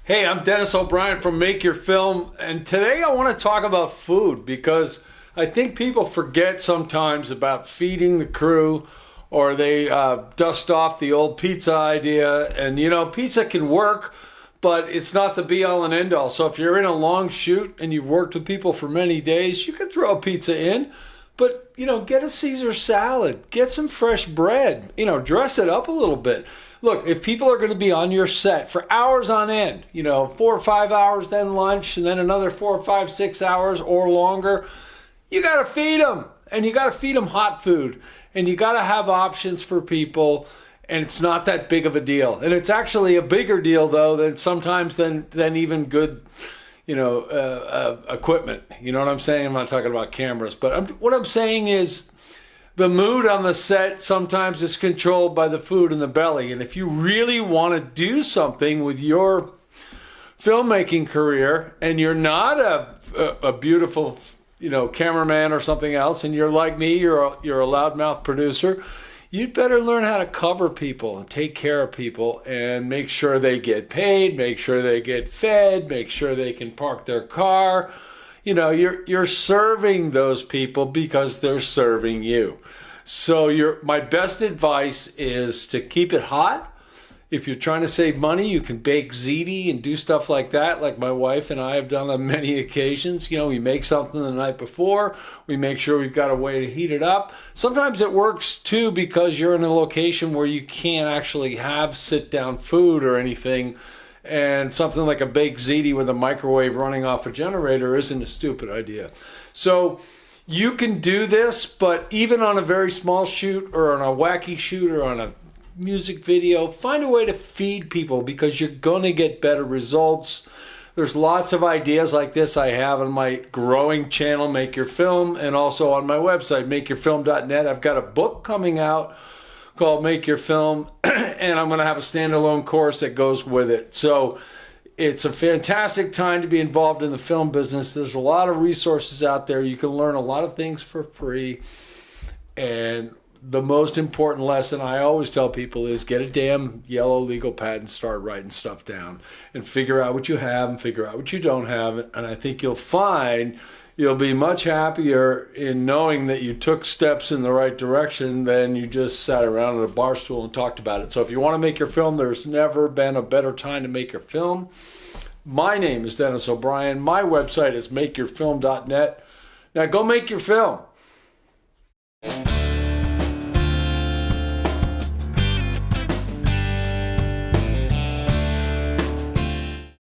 Hey, I'm Dennis O'Brien from Make Your Film, and today I want to talk about food because I think people forget sometimes about feeding the crew, or they dust off the old pizza idea. And pizza can work, but it's not the be all and end all. So if you're in a long shoot and you've worked with people for many days, you can throw a pizza in. But, get a Caesar salad, get some fresh bread, dress it up a little bit. Look, if people are going to be on your set for hours on end, 4 or 5 hours, then lunch, and then another 4 or 5, 6 hours or longer, you got to feed them. And you got to feed them hot food. And you got to have options for people. And it's not that big of a deal. And it's actually a bigger deal, though, than even good equipment. You know what I'm saying? I'm not talking about cameras. But what I'm saying is the mood on the set sometimes is controlled by the food in the belly. And if you really want to do something with your filmmaking career and you're not a beautiful, cameraman or something else, and you're like me, you're a loudmouth producer, you'd better learn how to cover people and take care of people and make sure they get paid, make sure they get fed, make sure they can park their car. You're serving those people because they're serving you. So my best advice is to keep it hot. If you're trying to save money, you can bake ziti and do stuff like that, like my wife and I have done on many occasions. We make something the night before. We make sure we've got a way to heat it up. Sometimes it works, too, because you're in a location where you can't actually have sit-down food or anything. And something like a baked ziti with a microwave running off a generator isn't a stupid idea. So you can do this, but even on a very small shoot or on a wacky shoot or on a music video, find a way to feed people because you're going to get better results. There's lots of ideas like this I have on my growing channel, Make Your Film, and also on my website, makeyourfilm.net. I've got a book coming out called Make Your Film, and I'm going to have a standalone course that goes with it. So it's a fantastic time to be involved in the film business. There's a lot of resources out there. You can learn a lot of things for free. And the most important lesson I always tell people is get a damn yellow legal pad and start writing stuff down and figure out what you have and figure out what you don't have. And I think you'll find you'll be much happier in knowing that you took steps in the right direction than you just sat around at a bar stool and talked about it. So if you want to make your film, there's never been a better time to make your film. My name is Dennis O'Brien. My website is makeyourfilm.net. Now go make your film.